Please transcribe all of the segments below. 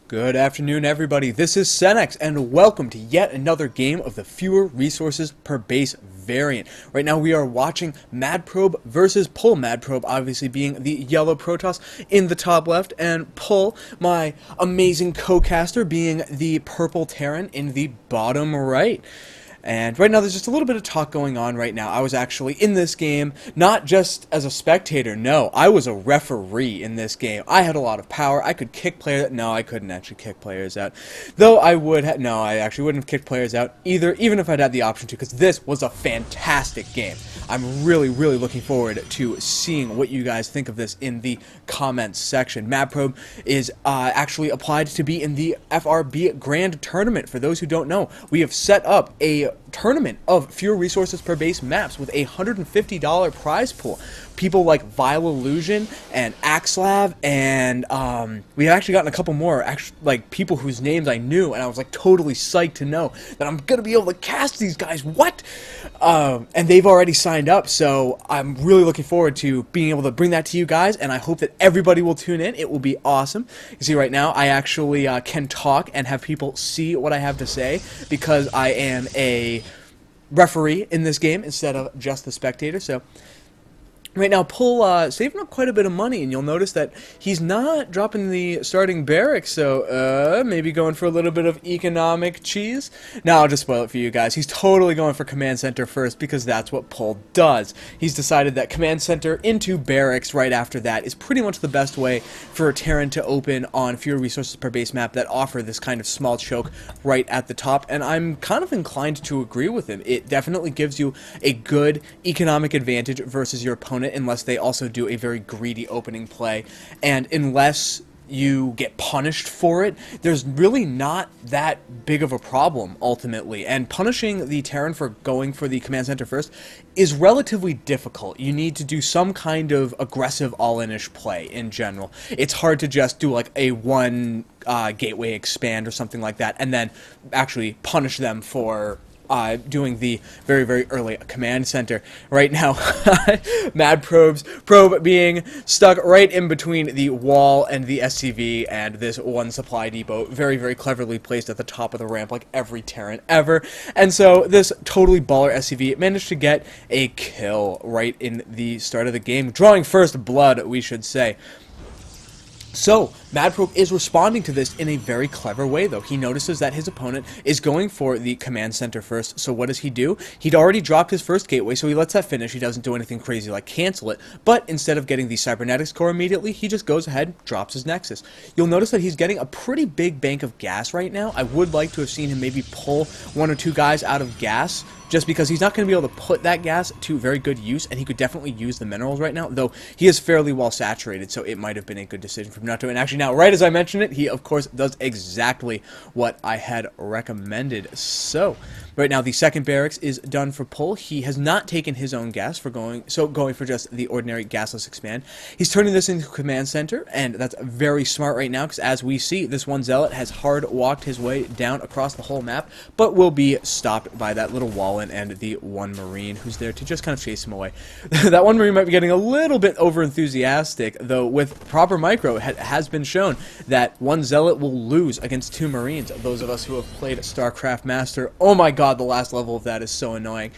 Good afternoon, everybody. This is Senex, and welcome to yet another game of the fewer resources per base variant. Right now we are watching MadProbe versus Pull. MadProbe obviously being the yellow Protoss in the top left, and Pull, my amazing co-caster, being the purple Terran in the bottom right. And right now there's just a little bit of talk going on right now. I was actually in this game, not just as a spectator, no, I was a referee in this game. I had a lot of power. I could kick players out. No, I couldn't actually kick players out. Though I would have, no, I actually wouldn't have kicked players out either, even if I'd had the option to, because this was a fantastic game. I'm really looking forward to seeing what you guys think of this in the comments section. MadProbe is actually applied to be in the FRB Grand Tournament. For those who don't know, we have set up a tournament of fewer resources per base maps with a $150 prize pool. People like Vile Illusion and Axlav, and we have actually gotten a couple more like people whose names I knew, and I was like totally psyched to know that I'm gonna be able to cast these guys. What? And they've already signed up, so I'm really looking forward to being able to bring that to you guys, and I hope that everybody will tune in. It will be awesome. You see, right now I actually can talk and have people see what I have to say because I am a referee in this game instead of just the spectator. So right now, Pull saving up quite a bit of money, and you'll notice that he's not dropping the starting barracks, so maybe going for a little bit of economic cheese. No, I'll just spoil it for you guys. He's totally going for command center first because that's what Pull does. He's decided that command center into barracks right after that is pretty much the best way for Terran to open on fewer resources per base map that offer this kind of small choke right at the top, and I'm kind of inclined to agree with him. It definitely gives you a good economic advantage versus your opponent, unless they also do a very greedy opening play, and unless you get punished for it, there's really not that big of a problem ultimately. And punishing the Terran for going for the command center first is relatively difficult. You need to do some kind of aggressive all-in-ish play in general. It's hard to just do like a one gateway expand or something like that and then actually punish them for doing the very early command center. Right now, MadProbe's probe being stuck right in between the wall and the SCV and this one supply depot, very cleverly placed at the top of the ramp like every Terran ever. And so this totally baller SCV managed to get a kill right in the start of the game, drawing first blood, we should say. So, MadProbe is responding to this in a very clever way, though. He notices that his opponent is going for the command center first, so what does he do? He'd already dropped his first gateway, so he lets that finish. He doesn't do anything crazy like cancel it, but instead of getting the cybernetics core immediately, he just goes ahead, drops his nexus. You'll notice that he's getting a pretty big bank of gas right now. I would like to have seen him maybe pull one or two guys out of gas, just because he's not going to be able to put that gas to very good use, and he could definitely use the minerals right now, though he is fairly well saturated, so it might have been a good decision for him not to. And actually now, right as I mentioned it, he of course does exactly what I had recommended. So, right now the second barracks is done for Pull. He has not taken his own gas for going for just the ordinary gasless expand. He's turning this into command center, and that's very smart right now, because as we see, this one zealot has hard walked his way down across the whole map, but will be stopped by that little wall and the one Marine who's there to just kind of chase him away. That one Marine might be getting a little bit over enthusiastic, though with proper micro it has been shown that one zealot will lose against two Marines. Those of us who have played StarCraft Master, oh my god, the last level of that is so annoying,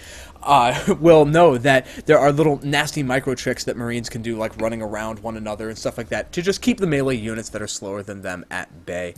will know that there are little nasty micro tricks that Marines can do, like running around one another and stuff like that, to just keep the melee units that are slower than them at bay.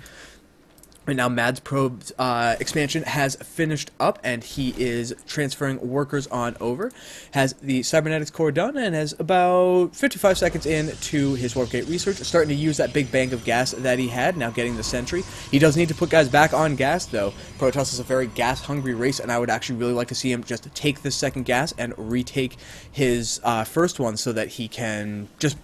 Right now, MadProbe's expansion has finished up, and he is transferring workers on over. Has the cybernetics core done, and has about 55 seconds into his warp gate research, starting to use that big bank of gas that he had, now getting the sentry. He does need to put guys back on gas, though. Protoss is a very gas-hungry race, and I would actually really like to see him just take this second gas and retake his first one, so that he can just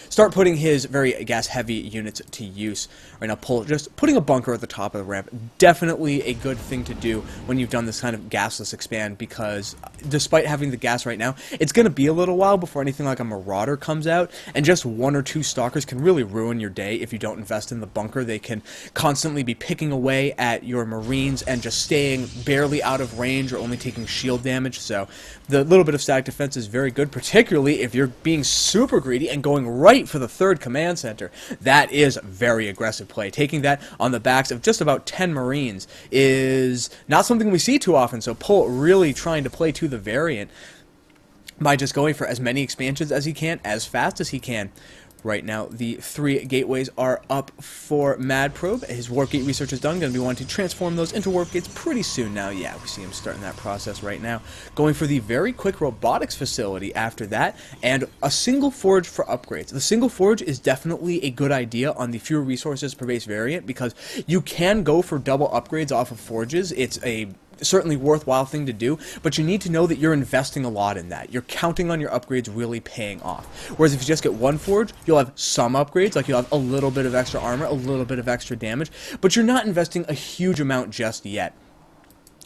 start putting his very gas-heavy units to use. Right now, just putting a bunker at the top of the ramp. Definitely a good thing to do when you've done this kind of gasless expand, because despite having the gas right now, it's going to be a little while before anything like a Marauder comes out, and just 1 or 2 Stalkers can really ruin your day if you don't invest in the bunker. They can constantly be picking away at your Marines and just staying barely out of range or only taking shield damage, so the little bit of static defense is very good, particularly if you're being super greedy and going right for the 3rd command center. That is very aggressive play. Taking that on the backs of just about 10 Marines is not something we see too often, so Pull really trying to play to the variant by just going for as many expansions as he can, as fast as he can. Right now, the 3 gateways are up for MadProbe. His warp gate research is done. Going to be wanting to transform those into warp gates pretty soon now. Yeah, we see him starting that process right now. Going for the very quick robotics facility after that, and a single forge for upgrades. The single forge is definitely a good idea on the fewer resources per base variant, because you can go for double upgrades off of forges. It's a certainly worthwhile thing to do, but you need to know that you're investing a lot in that. You're counting on your upgrades really paying off. Whereas if you just get 1 forge, you'll have some upgrades, like you'll have a little bit of extra armor, a little bit of extra damage, but you're not investing a huge amount just yet.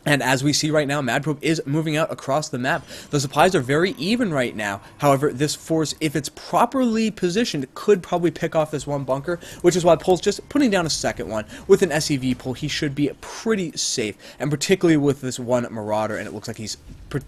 And as we see right now, MadProbe is moving out across the map. The supplies are very even right now. However, this force, if it's properly positioned, could probably pick off this 1 bunker, which is why Pull's just putting down a 2nd one. With an SEV pull, he should be pretty safe, and particularly with this 1 Marauder, and it looks like he's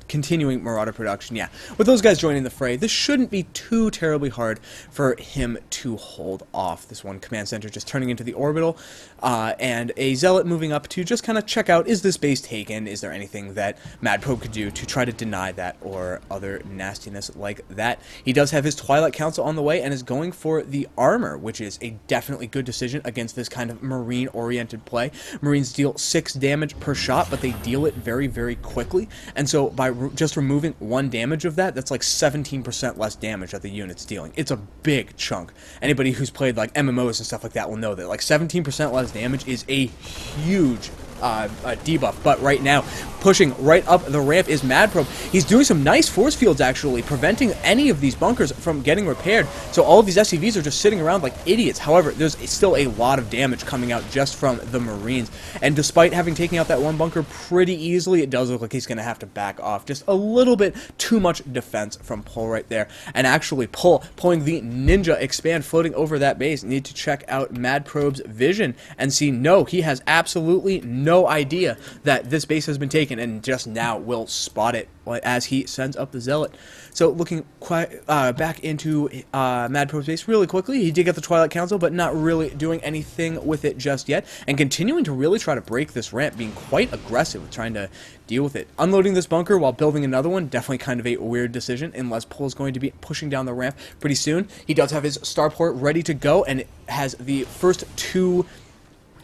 continuing Marauder production. Yeah, with those guys joining the fray, this shouldn't be too terribly hard for him to hold off. This 1 command center just turning into the orbital, and a Zealot moving up to just kind of check out, is this base taken? Is there anything that MadProbe could do to try to deny that, or other nastiness like that? He does have his Twilight Council on the way and is going for the armor, which is a definitely good decision against this kind of Marine-oriented play. Marines deal 6 damage per shot, but they deal it very, very quickly, and so by just removing 1 damage of that, that's like 17% less damage that the unit's dealing. It's a big chunk. Anybody who's played like MMOs and stuff like that will know that like 17% less damage is a huge debuff. But right now, pushing right up the ramp is MadProbe. He's doing some nice force fields, actually, preventing any of these bunkers from getting repaired. So all of these SCVs are just sitting around like idiots. However, there's still a lot of damage coming out just from the Marines. And despite having taken out that 1 bunker pretty easily, it does look like he's going to have to back off. Just a little bit too much defense from Pull right there. And actually, pulling the Ninja expand floating over that base. Need to check out MadProbe's vision and see, no, he has absolutely no idea that this base has been taken, and just now will spot it as he sends up the Zealot. So looking back into MadProbe's base really quickly, he did get the Twilight Council, but not really doing anything with it just yet, and continuing to really try to break this ramp, being quite aggressive with trying to deal with it. Unloading this bunker while building another one, definitely kind of a weird decision, unless Pull is going to be pushing down the ramp pretty soon. He does have his starport ready to go, and it has the first 2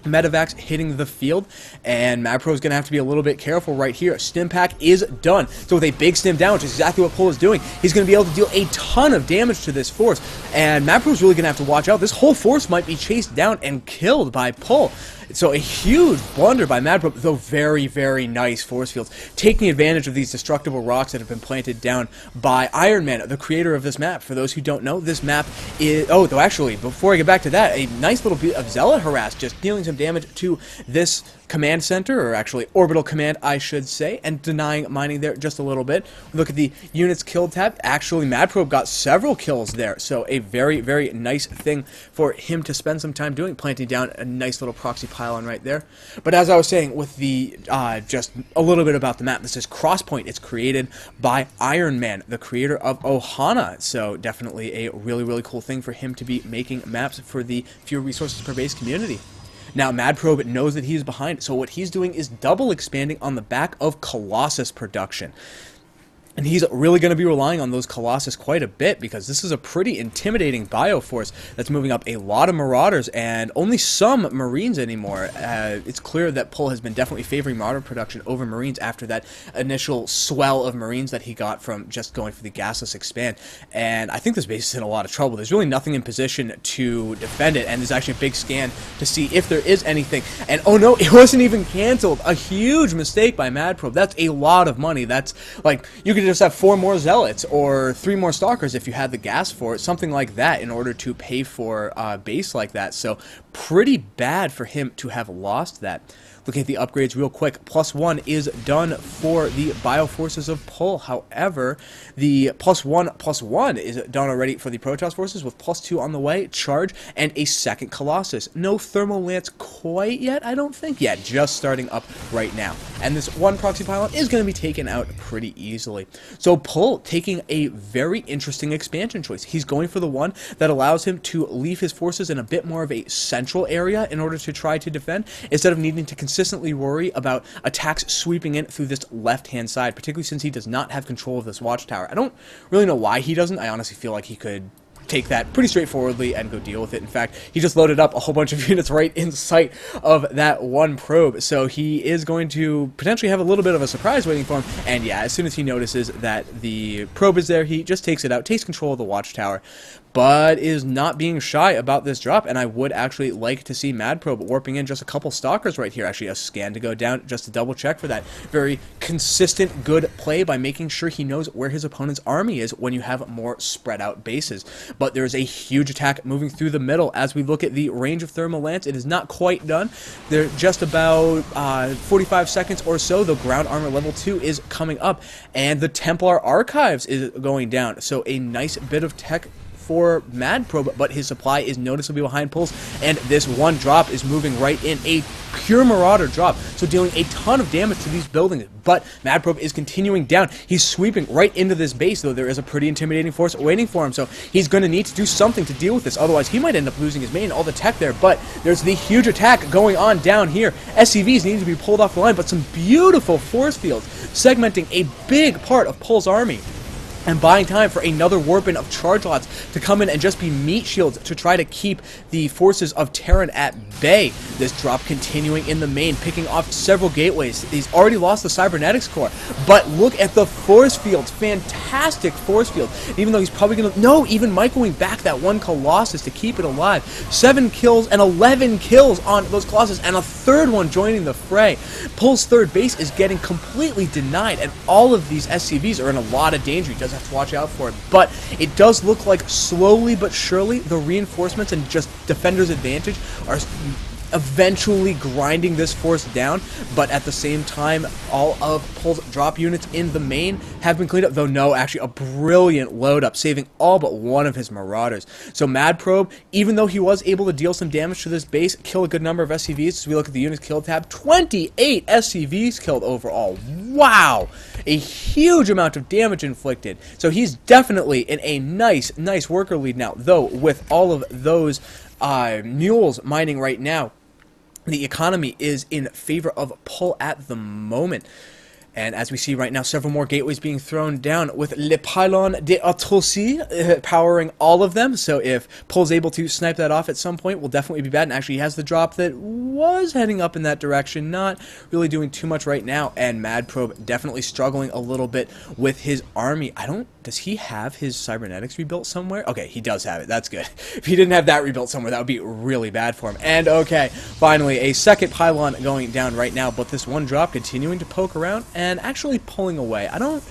medevacs hitting the field, and MadProbe's going to have to be a little bit careful right here. Stim pack is done. So with a big stim down, which is exactly what Pull is doing, he's going to be able to deal a ton of damage to this force, and MadProbe's really going to have to watch out. This whole force might be chased down and killed by Pull. So a huge blunder by MadProbe, though very, very nice force fields, taking advantage of these destructible rocks that have been planted down by Iron Man, the creator of this map. For those who don't know, this map is... Oh, though actually, before I get back to that, a nice little bit of Zealot harass, just dealing some damage to this command center, or actually orbital command, I should say, and denying mining there just a little bit. Look at the units kill tab. Actually, MadProbe got several kills there, so a very, very nice thing for him to spend some time doing, planting down a nice little proxy pylon right there. But as I was saying, with the just a little bit about the map, this is Crosspoint. It's created by Iron Man, the creator of Ohana, so definitely a really, really cool thing for him to be making maps for the fewer resources per base community. Now, MadProbe knows that he's behind, so what he's doing is double expanding on the back of Colossus production. And he's really going to be relying on those Colossus quite a bit, because this is a pretty intimidating bioforce that's moving up a lot of Marauders and only some Marines anymore. It's clear that Pull has been definitely favoring Marauder production over Marines after that initial swell of Marines that he got from just going for the gasless expand. And I think this base is in a lot of trouble. There's really nothing in position to defend it, and there's actually a big scan to see if there is anything. And oh no, it wasn't even canceled. A huge mistake by MadProbe. That's a lot of money. That's like, you could just have 4 more Zealots or 3 more Stalkers if you had the gas for it, something like that, in order to pay for a base like that. So pretty bad for him to have lost that. Looking at the upgrades real quick, +1 is done for the Bioforces of Pull. However, the +1/+1 is done already for the Protoss forces, with +2 on the way, charge, and a second Colossus. No Thermal Lance quite yet, I don't think. Yeah, just starting up right now. And this one proxy pylon is going to be taken out pretty easily. So Pull taking a very interesting expansion choice. He's going for the one that allows him to leave his forces in a bit more of a central area in order to try to defend, instead of needing to consistently worry about attacks sweeping in through this left-hand side, particularly since he does not have control of this watchtower. I don't really know why he doesn't. I honestly feel like he could take that pretty straightforwardly and go deal with it. In fact, he just loaded up a whole bunch of units right in sight of that one probe, so he is going to potentially have a little bit of a surprise waiting for him. And yeah, as soon as he notices that the probe is there, he just takes it out, takes control of the watchtower, but is not being shy about this drop. And I would actually like to see MadProbe warping in just a couple Stalkers right here. Actually, a scan to go down just to double check for that very consistent good play by making sure he knows where his opponent's army is when you have more spread out bases. But there's a huge attack moving through the middle. As we look at the range of Thermal Lance, it is not quite done. They're just about 45 seconds or so. The ground armor level 2 is coming up, and the Templar Archives is going down. So a nice bit of tech for MadProbe, but his supply is noticeably behind Pull's, and this one drop is moving right in. A pure Marauder drop, so dealing a ton of damage to these buildings, but MadProbe is continuing down. He's sweeping right into this base, though there is a pretty intimidating force waiting for him, so he's going to need to do something to deal with this, otherwise he might end up losing his main, all the tech there. But there's the huge attack going on down here. SCVs need to be pulled off the line, but some beautiful force fields segmenting a big part of Pull's army, and buying time for another warp-in of charge lots to come in and just be meat shields to try to keep the forces of Terran at bay. This drop continuing in the main, picking off several gateways. He's already lost the Cybernetics core, but look at the force fields. Fantastic force field. Even though he's probably going to... No, even microwing back that one Colossus to keep it alive. 7 kills and 11 kills on those Colossus, and a third one joining the fray. Pull's third base is getting completely denied, and all of these SCVs are in a lot of danger. He does have to watch out for it, but it does look like slowly but surely the reinforcements and just defenders' advantage are eventually grinding this force down. But at the same time, all of Pull's drop units in the main have been cleaned up, though no, actually a brilliant load up, saving all but one of his Marauders. So MadProbe, even though he was able to deal some damage to this base, kill a good number of SCVs. As we look at the units killed tab, 28 SCVs killed overall. Wow, a huge amount of damage inflicted. So he's definitely in a nice worker lead now, though with all of those mules mining right now, the economy is in favor of Pull at the moment. And as we see right now, several more gateways being thrown down, with Le Pylon de Autopsie powering all of them. So if Pull's able to snipe that off at some point, will definitely be bad. And actually, he has the drop that was heading up in that direction, not really doing too much right now. And MadProbe definitely struggling a little bit with his army. Does he have his Cybernetics rebuilt somewhere? Okay, he does have it. That's good. If he didn't have that rebuilt somewhere, that would be really bad for him. And okay, finally, a second pylon going down right now, but this one drop continuing to poke around and actually pulling away. I don't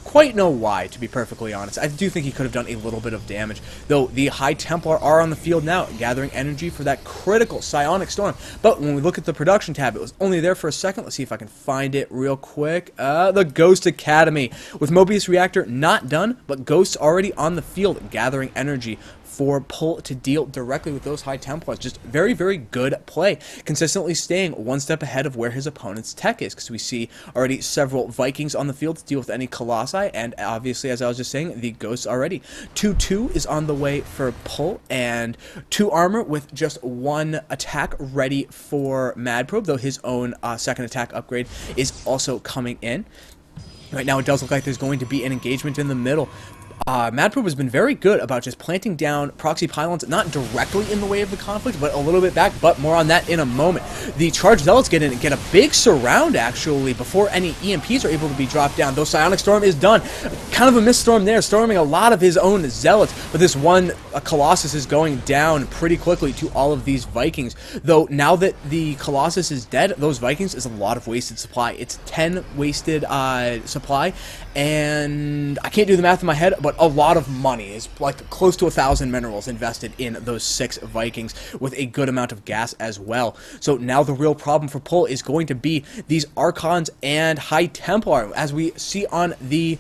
quite know why, to be perfectly honest. I do think he could have done a little bit of damage, though the High Templar are on the field now, gathering energy for that critical psionic storm. But when we look at the production tab, it was only there for a second. Let's see if I can find it real quick. The Ghost Academy, with Mobius Reactor not done, but Ghosts already on the field, gathering energy for Pull to deal directly with those High Templars. Just very good play, consistently staying one step ahead of where his opponent's tech is, because we see already several Vikings on the field to deal with any Colossi, and obviously, as I was just saying, the Ghosts already. 2-2 is on the way for Pull, and 2 armor with just 1 attack ready for MadProbe, though his own second attack upgrade is also coming in. Right now, it does look like there's going to be an engagement in the middle. MadProbe has been very good about just planting down proxy pylons, not directly in the way of the conflict, but a little bit back, but more on that in a moment. The Charged Zealots get in and get a big surround, actually, before any EMPs are able to be dropped down, though Psionic Storm is done. Kind of a missed storm there, storming a lot of his own Zealots, but this one Colossus is going down pretty quickly to all of these Vikings, though now that the Colossus is dead, those Vikings is a lot of wasted supply. It's 10 wasted supply, and I can't do the math in my head, but a lot of money. Is like close to 1,000 minerals invested in those 6 Vikings with a good amount of gas as well. So now the real problem for Pull is going to be these Archons and High Templar, as we see on the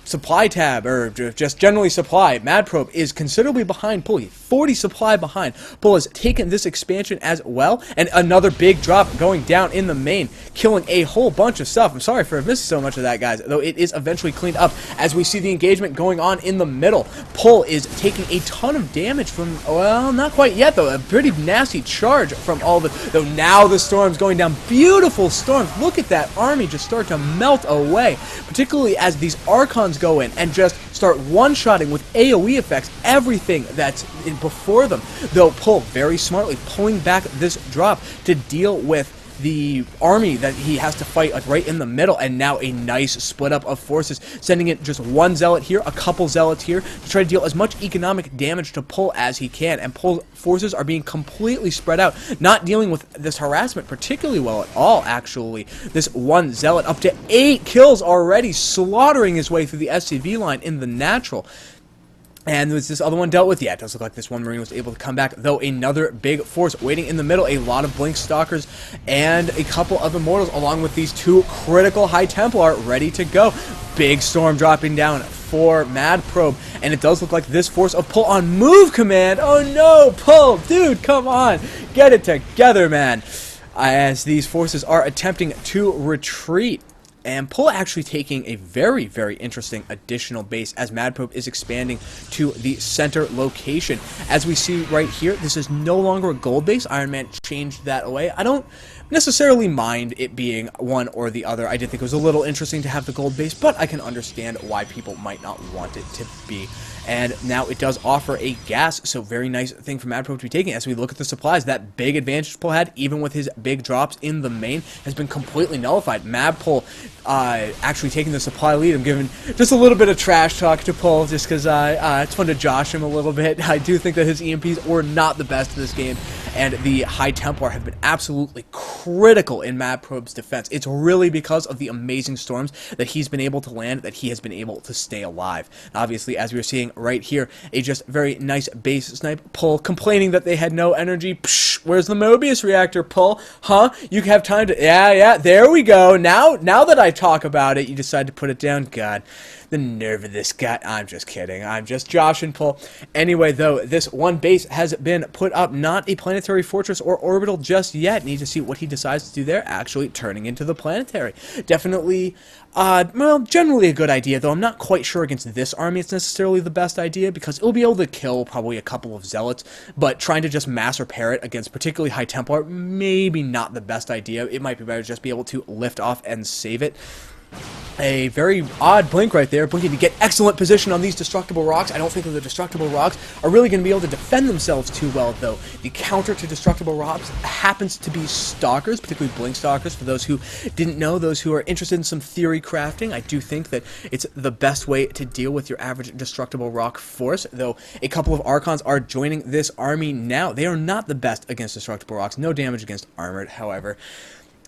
supply tab, or just generally supply. MadProbe is considerably behind Pull. 40 supply behind. Pull has taken this expansion as well, and another big drop going down in the main, killing a whole bunch of stuff. I'm sorry for missing so much of that, guys, though it is eventually cleaned up as we see the engagement going on in the middle. Pull is taking a ton of damage from, well, not quite yet, though. A pretty nasty charge from all the, though now the storm's going down. Beautiful storms. Look at that army just start to melt away, particularly as these Archons go in and just start one-shotting with AoE effects everything that's in before them, though Pull very smartly pulling back this drop to deal with the army that he has to fight like right in the middle, and now a nice split up of forces, sending in just one Zealot here, a couple Zealots here, to try to deal as much economic damage to Pull as he can, and Pull's forces are being completely spread out, not dealing with this harassment particularly well at all, actually. This one Zealot up to 8 kills already, slaughtering his way through the SCV line in the natural. And was this other one dealt with? Yeah, it does look like this one Marine was able to come back, though another big force waiting in the middle. A lot of Blink Stalkers and a couple of Immortals, along with these 2 critical High Templar ready to go. Big storm dropping down for MadProbe, and it does look like this force of Pull on move command. Oh no, Pull, dude, come on, get it together, man. As these forces are attempting to retreat. And Pull actually taking a very, very interesting additional base as MadProbe is expanding to the center location. As we see right here, this is no longer a gold base. Iron Man changed that away. I don't necessarily mind it being one or the other. I did think it was a little interesting to have the gold base, but I can understand why people might not want it to be. And now it does offer a gas, so very nice thing for MadProbe to be taking. As we look at the supplies, that big advantage Pull had, even with his big drops in the main, has been completely nullified. MadPull actually taking the supply lead. I'm giving just a little bit of trash talk to Pull, just because it's fun to josh him a little bit. I do think that his EMPs were not the best in this game, and the High Templar have been absolutely critical in MadProbe's defense. It's really because of the amazing storms that he's been able to land that he has been able to stay alive. Obviously, as we were seeing right here, a just very nice base snipe. Pull complaining that they had no energy. Psh, where's the Mobius reactor, Pull? Huh? You have time to... Yeah, there we go. Now that I talk about it, you decide to put it down. God, the nerve of this guy. I'm just kidding. I'm just joshing Pull. Anyway, though, this one base has been put up. Not a planetary fortress or orbital just yet. Need to see what he decides to do there. Actually turning into the planetary. Definitely, well, generally a good idea, though I'm not quite sure against this army it's necessarily the best idea, because it'll be able to kill probably a couple of Zealots, but trying to just mass repair it against particularly High Templar, maybe not the best idea. It might be better to just be able to lift off and save it. A very odd blink right there, blinking to get excellent position on these destructible rocks. I don't think that the destructible rocks are really going to be able to defend themselves too well, though. The counter to destructible rocks happens to be Stalkers, particularly Blink Stalkers. For those who didn't know, those who are interested in some theory crafting, I do think that it's the best way to deal with your average destructible rock force, though a couple of Archons are joining this army now. They are not the best against destructible rocks. No damage against armored, however.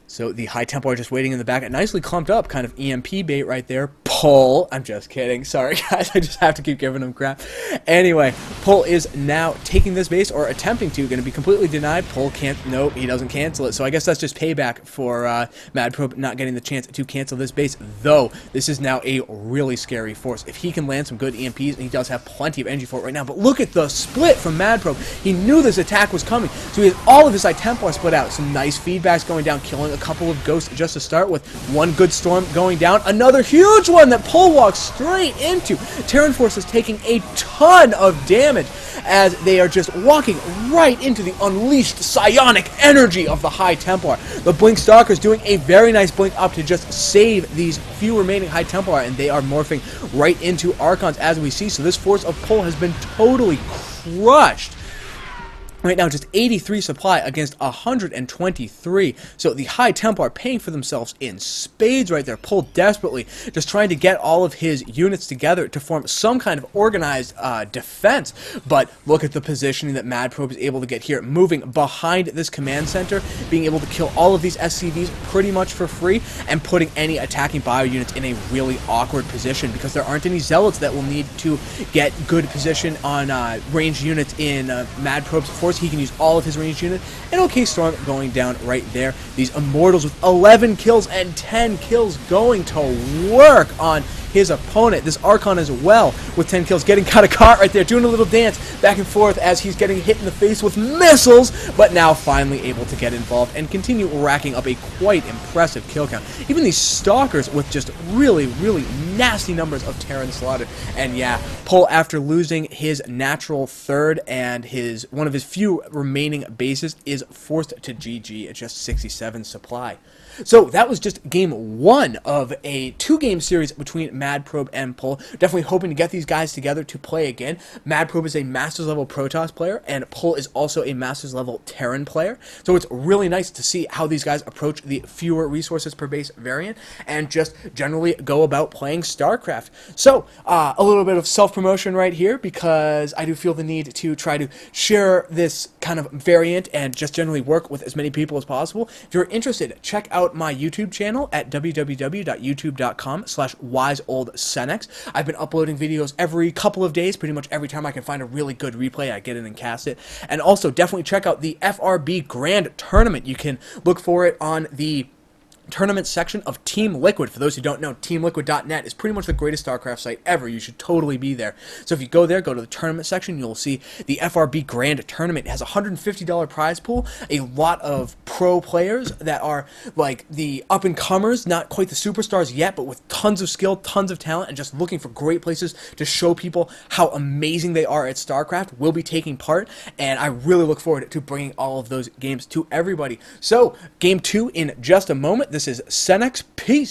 So the High Templar just waiting in the back, nicely clumped up, kind of EMP bait right there. Pull. I'm just kidding. Sorry, guys. I just have to keep giving him crap. Anyway, Pull is now taking this base, or attempting to. Going to be completely denied. Pull can't. Nope, he doesn't cancel it. So I guess that's just payback for MadProbe not getting the chance to cancel this base. Though this is now a really scary force. If he can land some good EMPs, and he does have plenty of energy for it right now. But look at the split from MadProbe. He knew this attack was coming, so he has all of his High Templar split out. Some nice feedbacks going down, killing a couple of ghosts just to start with. One good storm going down. Another huge one one that Pull walks straight into. Terran Force is taking a ton of damage as they are just walking right into the unleashed psionic energy of the High Templar. The Blink Stalkers doing a very nice blink up to just save these few remaining High Templar, and they are morphing right into Archons as we see. So this force of Pull has been totally crushed. Right now, just 83 supply against 123. So the High Templar paying for themselves in spades right there. Pull desperately, just trying to get all of his units together to form some kind of organized defense. But look at the positioning that MadProbe is able to get here. Moving behind this command center, being able to kill all of these SCVs pretty much for free, and putting any attacking bio units in a really awkward position because there aren't any zealots that will need to get good position on ranged units in MadProbe's force. He can use all of his ranged units. And OK Storm going down right there. These Immortals with 11 kills and 10 kills going to work on his opponent. This Archon as well with 10 kills, getting kind of caught right there, doing a little dance back and forth as he's getting hit in the face with missiles, but now finally able to get involved and continue racking up a quite impressive kill count. Even these Stalkers with just really, really nasty numbers of Terran slaughter. And yeah, Pull, after losing his natural third and one of his few remaining bases, is forced to GG at just 67 supply. So that was just game one of a two-game series between MadProbe and Pull. Definitely hoping to get these guys together to play again. MadProbe is a Masters level Protoss player, and Pull is also a Masters level Terran player. So it's really nice to see how these guys approach the fewer resources per base variant and just generally go about playing StarCraft. So a little bit of self-promotion right here because I do feel the need to try to share this kind of variant and just generally work with as many people as possible. If you're interested, check out my YouTube channel at www.youtube.com/wiseoldsenex. I've been uploading videos every couple of days, pretty much every time I can find a really good replay, I get in and cast it. And also, definitely check out the FRB Grand Tournament. You can look for it on the tournament section of Team Liquid. For those who don't know, teamliquid.net is pretty much the greatest StarCraft site ever. You should totally be there. So if you go there, go to the tournament section, you'll see the FRB Grand Tournament. It has a $150 prize pool, a lot of pro players that are like the up-and-comers, not quite the superstars yet, but with tons of skill, tons of talent, and just looking for great places to show people how amazing they are at StarCraft. Will be taking part, and I really look forward to bringing all of those games to everybody. So, game two in just a moment. This is Senex. Peace.